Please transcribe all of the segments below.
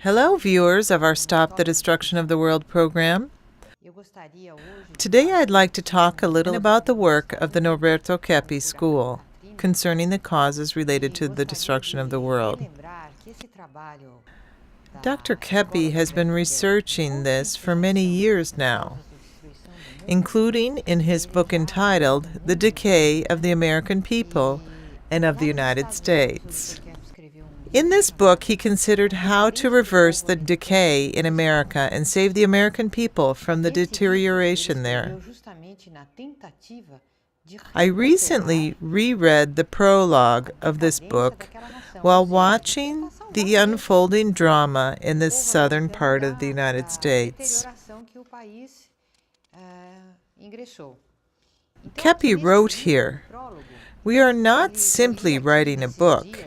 Hello, viewers of our Stop the Destruction of the World program. Today I'd like to talk a little about the work of the Norberto Keppe School concerning the causes related to the destruction of the world. Dr. Keppe has been researching this for many years now, including in his book entitled The Decay of the American People and of the United States. In this book, he considered how to reverse the decay in America and save the American people from the deterioration there. I recently reread the prologue of this book while watching the unfolding drama in the southern part of the United States. Keppe wrote here, "We are not simply writing a book,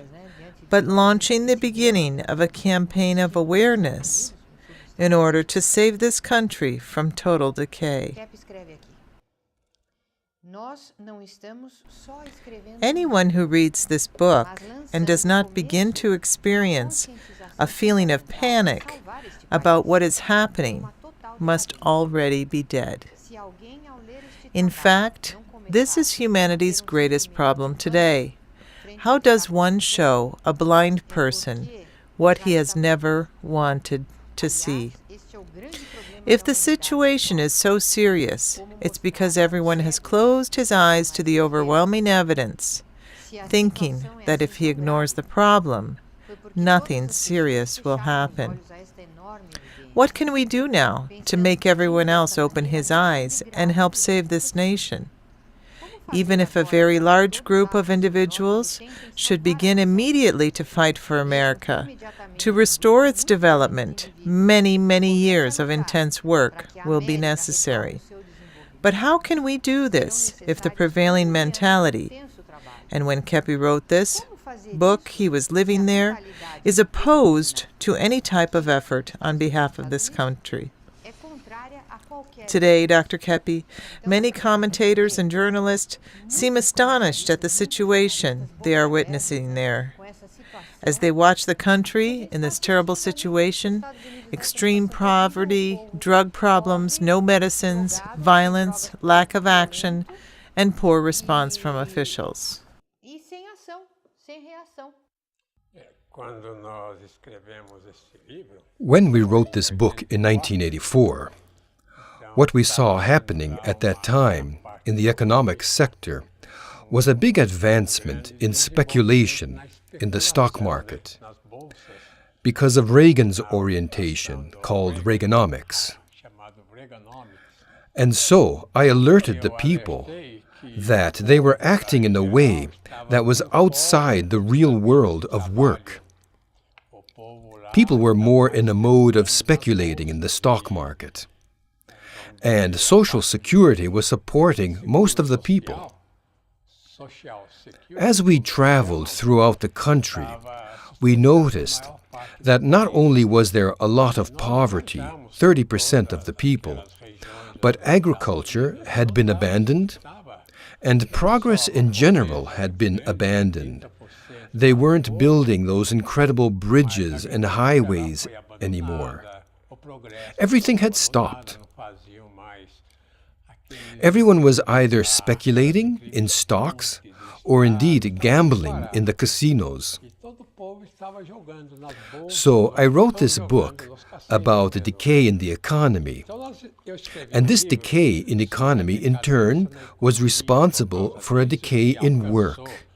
but launching the beginning of a campaign of awareness in order to save this country from total decay." Anyone who reads this book and does not begin to experience a feeling of panic about what is happening must already be dead. In fact, this is humanity's greatest problem today. How does one show a blind person what he has never wanted to see? If the situation is so serious, it's because everyone has closed his eyes to the overwhelming evidence, thinking that if he ignores the problem, nothing serious will happen. What can we do now to make everyone else open his eyes and help save this nation? Even if a very large group of individuals should begin immediately to fight for America, to restore its development, many, many years of intense work will be necessary. But how can we do this if the prevailing mentality, and when Keppe wrote this book, he was living there, is opposed to any type of effort on behalf of this country? Today, Dr. Keppe, many commentators and journalists seem astonished at the situation they are witnessing there. As they watch the country in this terrible situation, extreme poverty, drug problems, no medicines, violence, lack of action, and poor response from officials. When we wrote this book in 1984, what we saw happening at that time in the economic sector was a big advancement in speculation in the stock market because of Reagan's orientation called Reaganomics. And so I alerted the people that they were acting in a way that was outside the real world of work. People were more in a mode of speculating in the stock market. And Social Security was supporting most of the people. As we traveled throughout the country, we noticed that not only was there a lot of poverty, 30% of the people, but agriculture had been abandoned, and progress in general had been abandoned. They weren't building those incredible bridges and highways anymore. Everything had stopped. Everyone was either speculating in stocks or indeed gambling in the casinos. So I wrote this book about the decay in the economy. And this decay in economy, in turn, was responsible for a decay in work.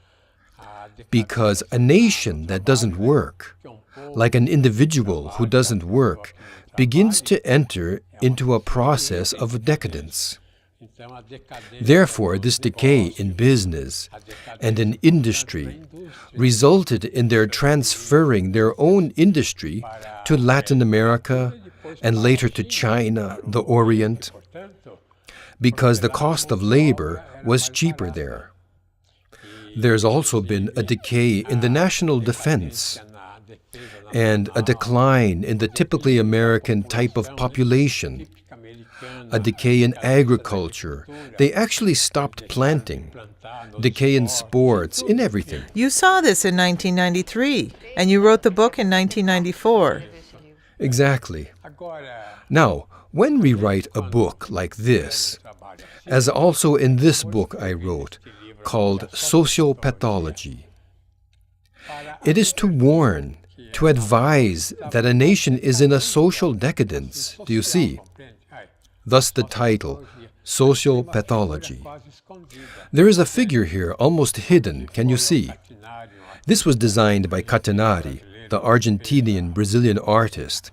Because a nation that doesn't work, like an individual who doesn't work, begins to enter into a process of decadence. Therefore, this decay in business and in industry resulted in their transferring their own industry to Latin America and later to China, the Orient, because the cost of labor was cheaper there. There's also been a decay in the national defense and a decline in the typically American type of population, a decay in agriculture. They actually stopped planting, decay in sports, in everything. You saw this in 1993, and you wrote the book in 1994. Exactly. Now, when we write a book like this, as also in this book I wrote, called Sociopathology, it is to warn, to advise that a nation is in a social decadence. Do you see? Thus the title, Sociopathology. There is a figure here, almost hidden. Can you see? This was designed by Catenari, the Argentinian-Brazilian artist.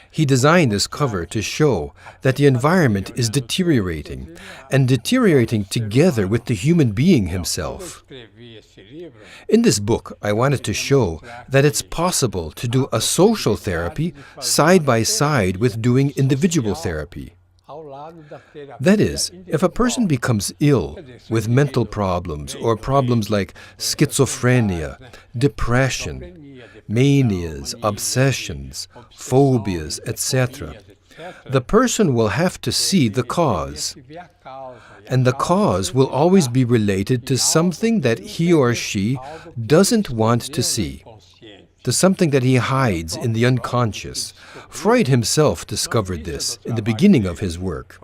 He designed this cover to show that the environment is deteriorating, and deteriorating together with the human being himself. In this book, I wanted to show that it's possible to do a social therapy side by side with doing individual therapy. That is, if a person becomes ill with mental problems or problems like schizophrenia, depression, manias, obsessions, phobias, etc., the person will have to see the cause. And the cause will always be related to something that he or she doesn't want to see, to something that he hides in the unconscious. Freud himself discovered this in the beginning of his work.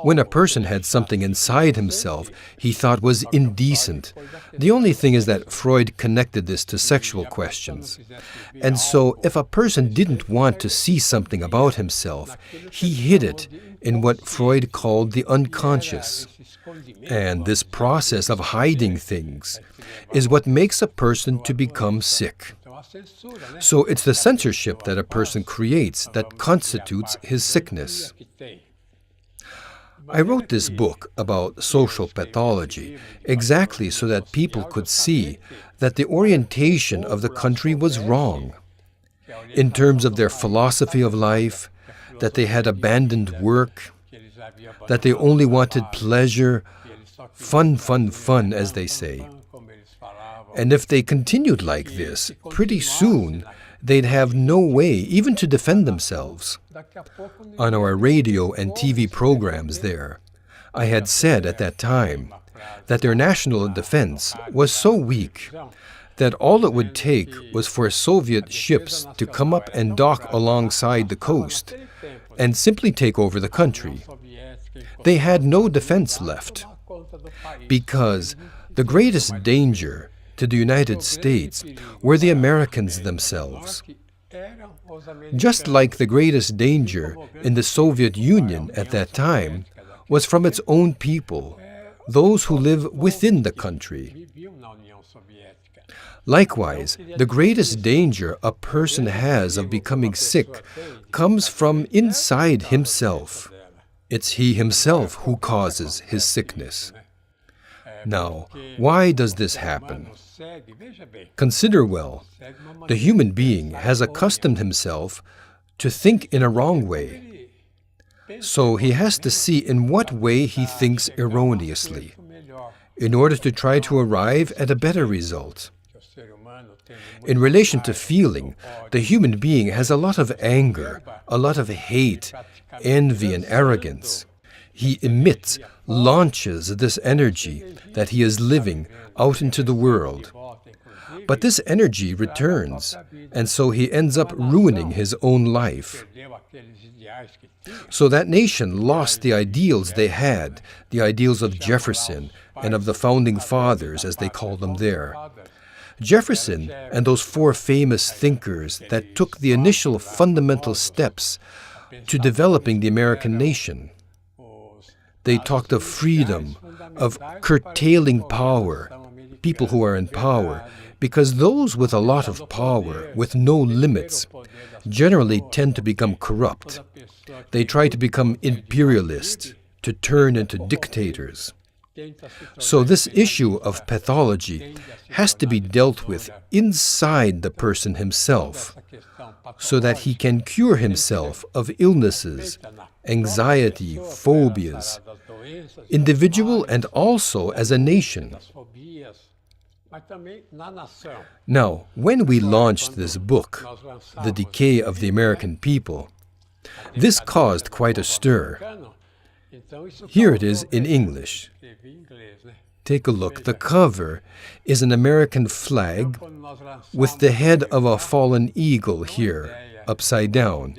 When a person had something inside himself he thought was indecent, the only thing is that Freud connected this to sexual questions. And so if a person didn't want to see something about himself, he hid it in what Freud called the unconscious. And this process of hiding things is what makes a person to become sick. So it's the censorship that a person creates that constitutes his sickness. I wrote this book about social pathology exactly so that people could see that the orientation of the country was wrong in terms of their philosophy of life, that they had abandoned work, that they only wanted pleasure, fun, fun, fun, as they say. And if they continued like this, pretty soon they'd have no way even to defend themselves. On our radio and TV programs there, I had said at that time that their national defense was so weak that all it would take was for Soviet ships to come up and dock alongside the coast and simply take over the country. They had no defense left, because the greatest danger to the United States were the Americans themselves. Just like the greatest danger in the Soviet Union at that time was from its own people, those who live within the country. Likewise, the greatest danger a person has of becoming sick comes from inside himself. It's he himself who causes his sickness. Now, why does this happen? Consider well, the human being has accustomed himself to think in a wrong way. So he has to see in what way he thinks erroneously, in order to try to arrive at a better result. In relation to feeling, the human being has a lot of anger, a lot of hate, envy and arrogance. He emits, launches this energy that he is living out into the world. But this energy returns, and so he ends up ruining his own life. So that nation lost the ideals they had, the ideals of Jefferson and of the founding fathers, as they call them there. Jefferson and those four famous thinkers that took the initial fundamental steps to developing the American nation. They talked of freedom, of curtailing power, people who are in power, because those with a lot of power, with no limits, generally tend to become corrupt. They try to become imperialist, to turn into dictators. So this issue of pathology has to be dealt with inside the person himself, so that he can cure himself of illnesses, anxiety, phobias, individual and also as a nation. Now, when we launched this book, The Decay of the American People, this caused quite a stir. Here it is in English. Take a look. The cover is an American flag with the head of a fallen eagle here. upside down.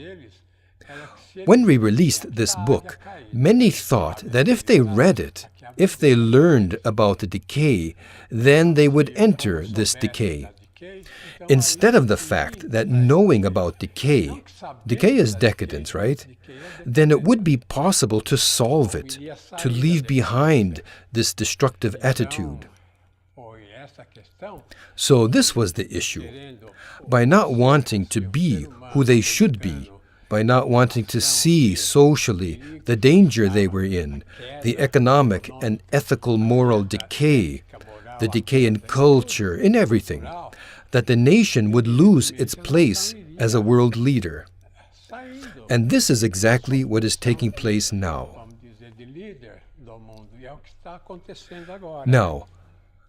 When we released this book, many thought that if they read it, if they learned about the decay, then they would enter this decay. Instead of the fact that knowing about decay is decadence, right? Then it would be possible to solve it, to leave behind this destructive attitude. So this was the issue. By not wanting to be who they should be, by not wanting to see socially the danger they were in, the economic and ethical moral decay, the decay in culture, in everything, that the nation would lose its place as a world leader. And this is exactly what is taking place now. Now,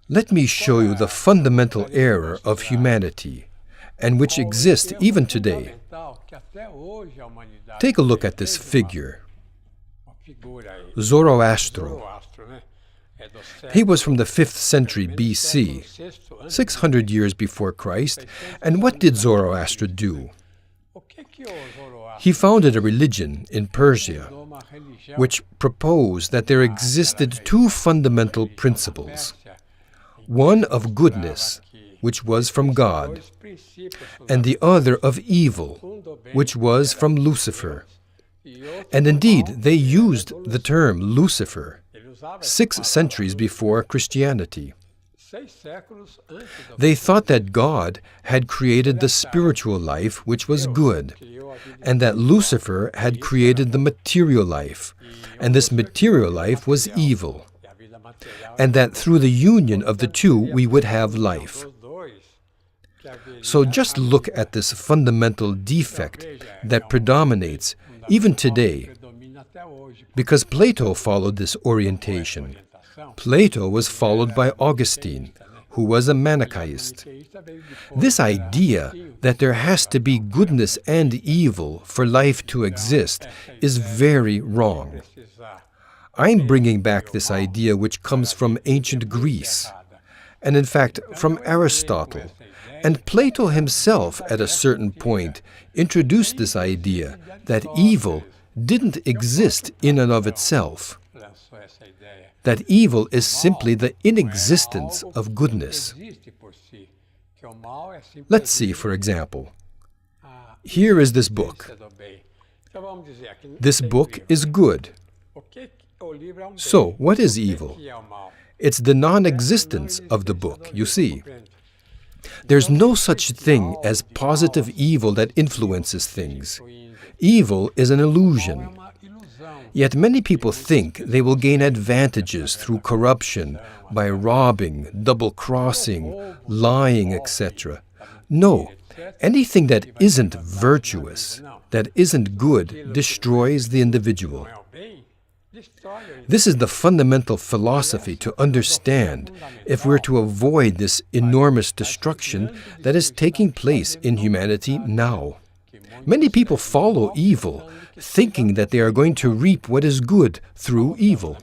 let me show you the fundamental error of humanity, and which exists even today. Take a look at this figure, Zoroastro. He was from the 5th century BC, 600 years before Christ, and what did Zoroaster do? He founded a religion in Persia, which proposed that there existed two fundamental principles. One of goodness, which was from God, and the other of evil, which was from Lucifer. And indeed, they used the term Lucifer 6 centuries before Christianity. They thought that God had created the spiritual life, which was good, and that Lucifer had created the material life, and this material life was evil, and that through the union of the two we would have life. So just look at this fundamental defect that predominates even today, because Plato followed this orientation. Plato was followed by Augustine, who was a Manichaeist. This idea that there has to be goodness and evil for life to exist is very wrong. I'm bringing back this idea which comes from ancient Greece, and in fact from Aristotle. And Plato himself, at a certain point, introduced this idea that evil didn't exist in and of itself, that evil is simply the inexistence of goodness. Let's see, for example, here is this book. This book is good. So, what is evil? It's the non-existence of the book, you see. There's no such thing as positive evil that influences things. Evil is an illusion. Yet many people think they will gain advantages through corruption, by robbing, double-crossing, lying, etc. No, anything that isn't virtuous, that isn't good, destroys the individual. This is the fundamental philosophy to understand if we're to avoid this enormous destruction that is taking place in humanity now. Many people follow evil, thinking that they are going to reap what is good through evil.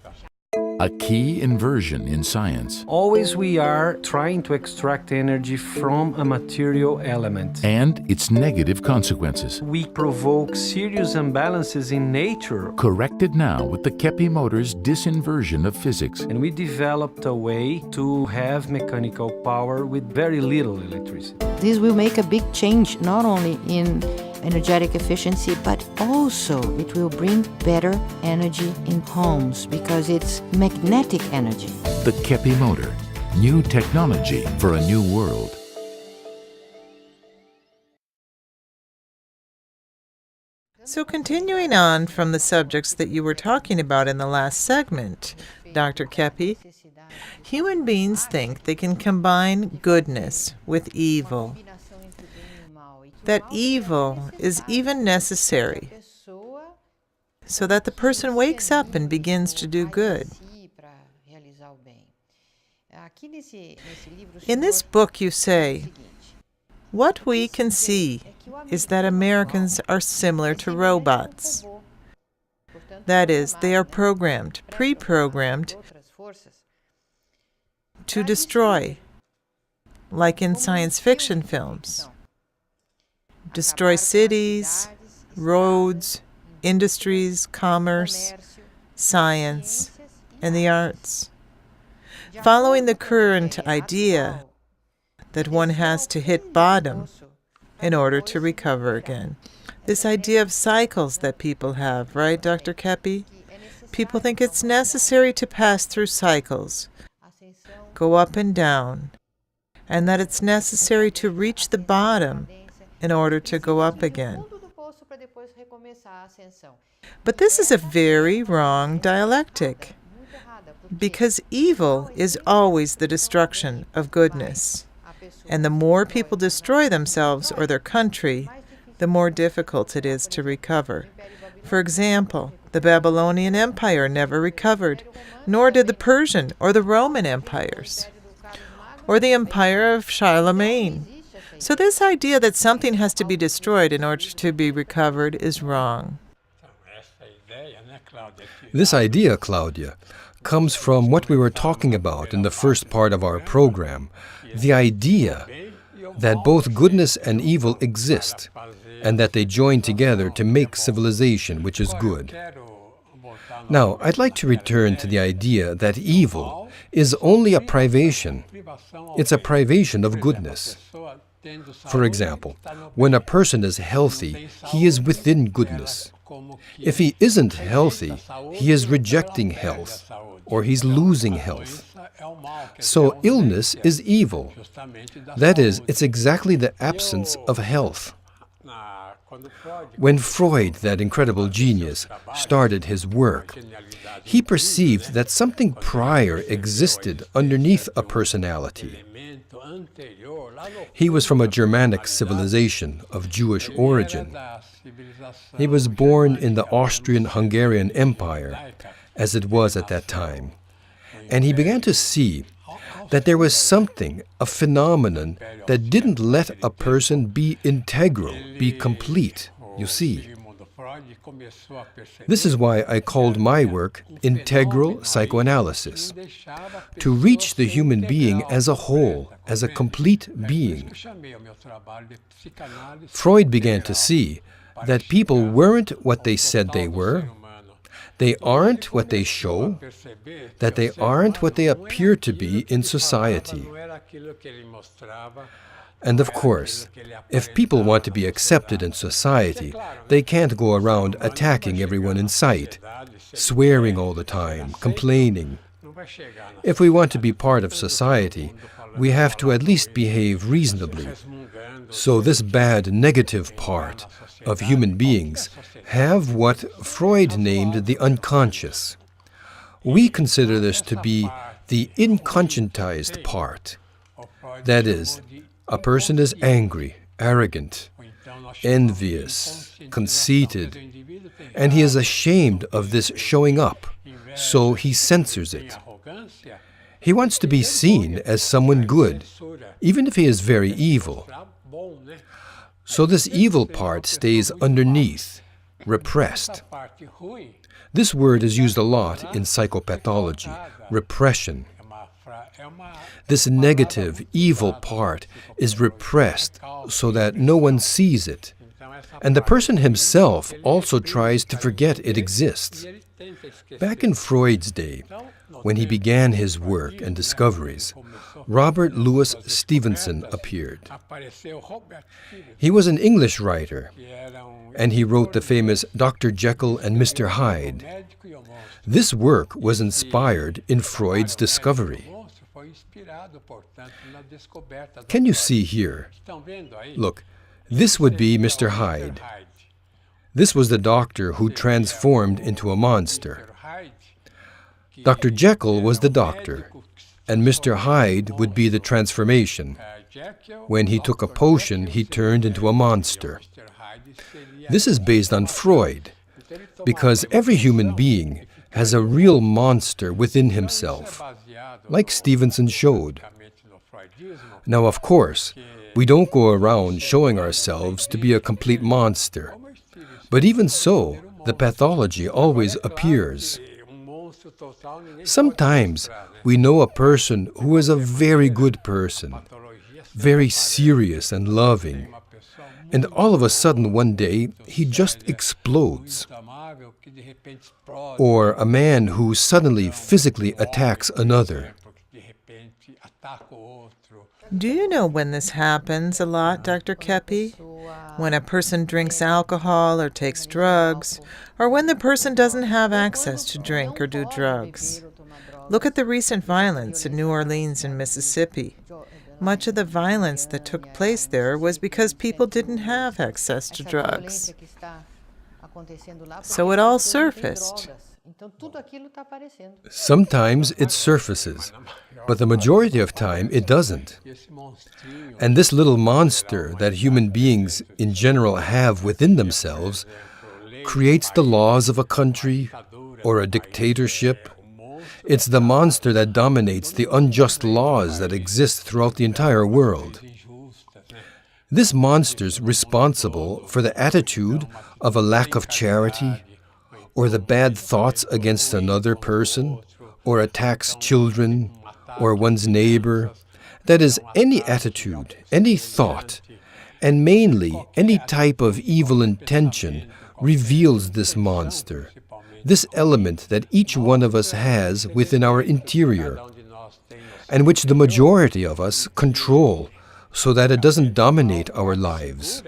A key inversion in science. Always we are trying to extract energy from a material element. And its negative consequences. We provoke serious imbalances in nature. Corrected now with the Kepi motor's disinversion of physics. And we developed a way to have mechanical power with very little electricity. This will make a big change not only in energetic efficiency, but also it will bring better energy in homes because it's magnetic energy. The Kepi motor, new technology for a new world. So continuing on from the subjects that you were talking about in the last segment, Dr. Kepi, human beings think they can combine goodness with evil. That evil is even necessary so that the person wakes up and begins to do good. In this book you say, what we can see is that Americans are similar to robots. That is, they are programmed, pre-programmed to destroy, like in science fiction films. destroy cities, roads, industries, commerce, science, and the arts. Following the current idea that one has to hit bottom in order to recover again. This idea of cycles that people have, right, Dr. Kepi? People think it's necessary to pass through cycles, go up and down, and that it's necessary to reach the bottom in order to go up again. But this is a very wrong dialectic, because evil is always the destruction of goodness. And the more people destroy themselves or their country, the more difficult it is to recover. For example, the Babylonian Empire never recovered, nor did the Persian or the Roman empires, or the empire of Charlemagne. So this idea that something has to be destroyed in order to be recovered is wrong. This idea, Claudia, comes from what we were talking about in the first part of our program, the idea that both goodness and evil exist, and that they join together to make civilization which is good. Now, I'd like to return to the idea that evil is only a privation. It's a privation of goodness. For example, when a person is healthy, he is within goodness. If he isn't healthy, he is rejecting health, or he's losing health. So illness is evil. That is, it's exactly the absence of health. When Freud, that incredible genius, started his work, he perceived that something prior existed underneath a personality. He was from a Germanic civilization of Jewish origin. He was born in the Austrian-Hungarian Empire, as it was at that time. And he began to see that there was something, a phenomenon, that didn't let a person be integral, be complete, you see. This is why I called my work Integral Psychoanalysis, to reach the human being as a whole, as a complete being. Freud began to see that people weren't what they said they were, they aren't what they show, that they aren't what they appear to be in society. And of course, if people want to be accepted in society, they can't go around attacking everyone in sight, swearing all the time, complaining. If we want to be part of society, we have to at least behave reasonably. So this bad negative part of human beings have what Freud named the unconscious. We consider this to be the inconscientized part. That is, a person is angry, arrogant, envious, conceited, and he is ashamed of this showing up, so he censors it. He wants to be seen as someone good, even if he is very evil. So this evil part stays underneath, repressed. This word is used a lot in psychopathology, repression. This negative, evil part is repressed so that no one sees it. And the person himself also tries to forget it exists. Back in Freud's day, when he began his work and discoveries, Robert Louis Stevenson appeared. He was an English writer, and he wrote the famous Dr. Jekyll and Mr. Hyde. This work was inspired in Freud's discovery. Can you see here? Look, this would be Mr. Hyde. This was the doctor who transformed into a monster. Dr. Jekyll was the doctor, and Mr. Hyde would be the transformation. When he took a potion, he turned into a monster. This is based on Freud, because every human being has a real monster within himself, like Stevenson showed. Now, of course, we don't go around showing ourselves to be a complete monster. But even so, the pathology always appears. Sometimes we know a person who is a very good person, very serious and loving, and all of a sudden one day he just explodes. Or a man who suddenly physically attacks another. Do you know when this happens a lot, Dr. Kepi? When a person drinks alcohol or takes drugs, or when the person doesn't have access to drink or do drugs. Look at the recent violence in New Orleans and Mississippi. Much of the violence that took place there was because people didn't have access to drugs. So it all surfaced. Sometimes it surfaces, but the majority of time it doesn't. And this little monster that human beings in general have within themselves creates the laws of a country or a dictatorship. It's the monster that dominates the unjust laws that exist throughout the entire world. This monster's responsible for the attitude of a lack of charity, or the bad thoughts against another person, or attacks children, or one's neighbor. That is, any attitude, any thought, and mainly any type of evil intention reveals this monster, this element that each one of us has within our interior, and which the majority of us control so that it doesn't dominate our lives.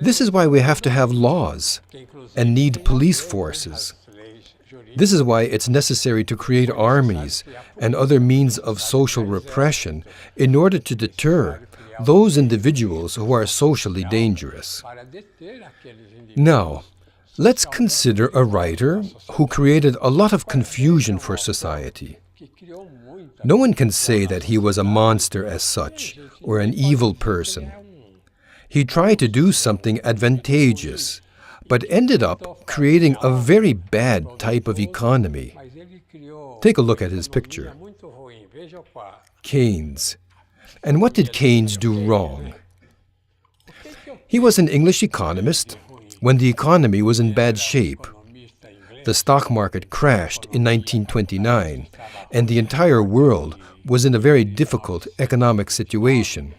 This is why we have to have laws and need police forces. This is why it's necessary to create armies and other means of social repression in order to deter those individuals who are socially dangerous. Now, let's consider a writer who created a lot of confusion for society. No one can say that he was a monster as such, or an evil person. He tried to do something advantageous, but ended up creating a very bad type of economy. Take a look at his picture. Keynes. And what did Keynes do wrong? He was an English economist when the economy was in bad shape. The stock market crashed in 1929, and the entire world was in a very difficult economic situation.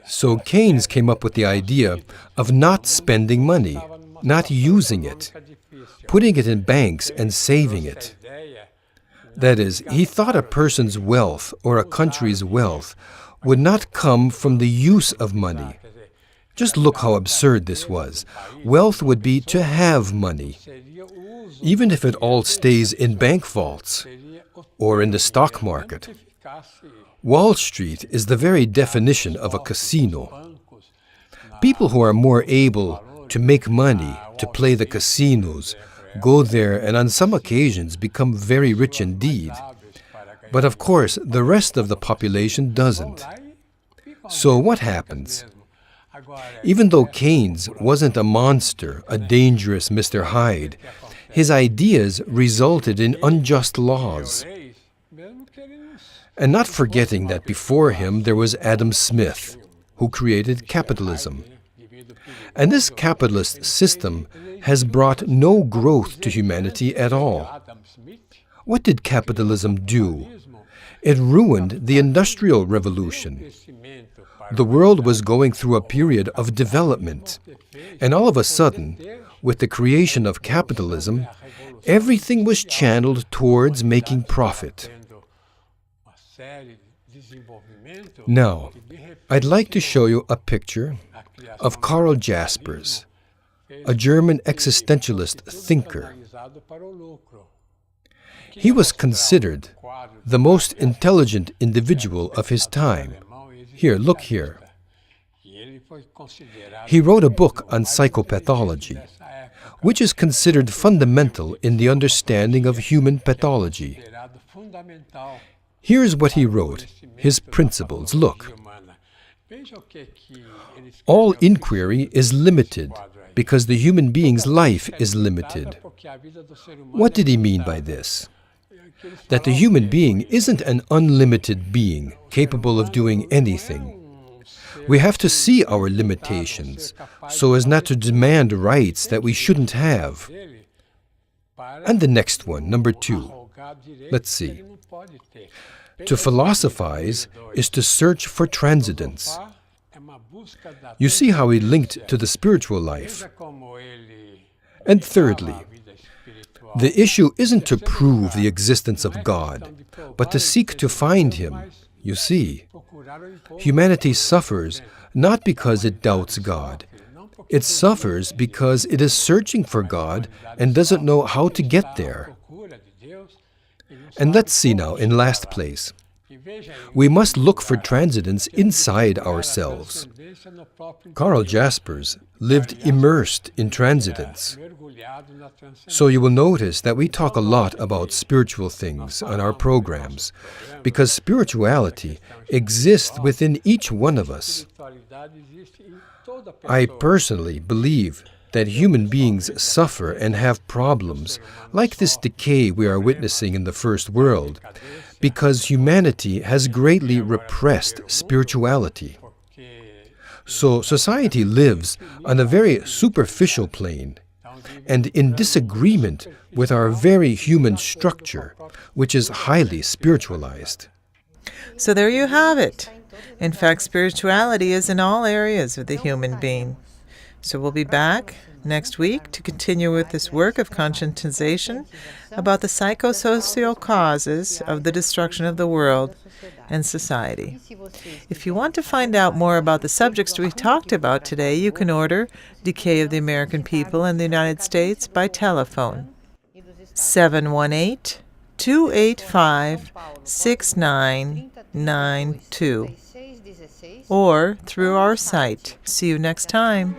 So Keynes came up with the idea of not spending money, not using it, putting it in banks and saving it. That is, he thought a person's wealth or a country's wealth would not come from the use of money. Just look how absurd this was. Wealth would be to have money, even if it all stays in bank vaults or in the stock market. Wall Street is the very definition of a casino. People who are more able to make money, to play the casinos, go there and on some occasions become very rich indeed. But of course, the rest of the population doesn't. So what happens? Even though Keynes wasn't a monster, a dangerous Mr. Hyde, his ideas resulted in unjust laws. And not forgetting that before him there was Adam Smith, who created capitalism. And this capitalist system has brought no growth to humanity at all. What did capitalism do? It ruined the Industrial Revolution. The world was going through a period of development, and all of a sudden, with the creation of capitalism, everything was channeled towards making profit. Now, I'd like to show you a picture of Karl Jaspers, a German existentialist thinker. He was considered the most intelligent individual of his time. Here, look here. He wrote a book on psychopathology, which is considered fundamental in the understanding of human pathology. Here's what he wrote, his principles. Look. All inquiry is limited because the human being's life is limited. What did he mean by this? That the human being isn't an unlimited being capable of doing anything. We have to see our limitations so as not to demand rights that we shouldn't have. And the next one, number 2. Let's see. To philosophize is to search for transcendence. You see how he linked to the spiritual life. And thirdly, the issue isn't to prove the existence of God, but to seek to find Him. You see, humanity suffers not because it doubts God. It suffers because it is searching for God and doesn't know how to get there. And let's see now, in last place, we must look for transcendence inside ourselves. Karl Jaspers lived immersed in transcendence. So you will notice that we talk a lot about spiritual things on our programs, because spirituality exists within each one of us. I personally believe that human beings suffer and have problems, like this decay we are witnessing in the first world, because humanity has greatly repressed spirituality. So society lives on a very superficial plane and in disagreement with our very human structure, which is highly spiritualized. So there you have it. In fact, spirituality is in all areas of the human being. So we'll be back next week to continue with this work of conscientization about the psychosocial causes of the destruction of the world and society. If you want to find out more about the subjects we talked about today, you can order Decay of the American People in the United States by telephone 718-285-6992 or through our site. See you next time.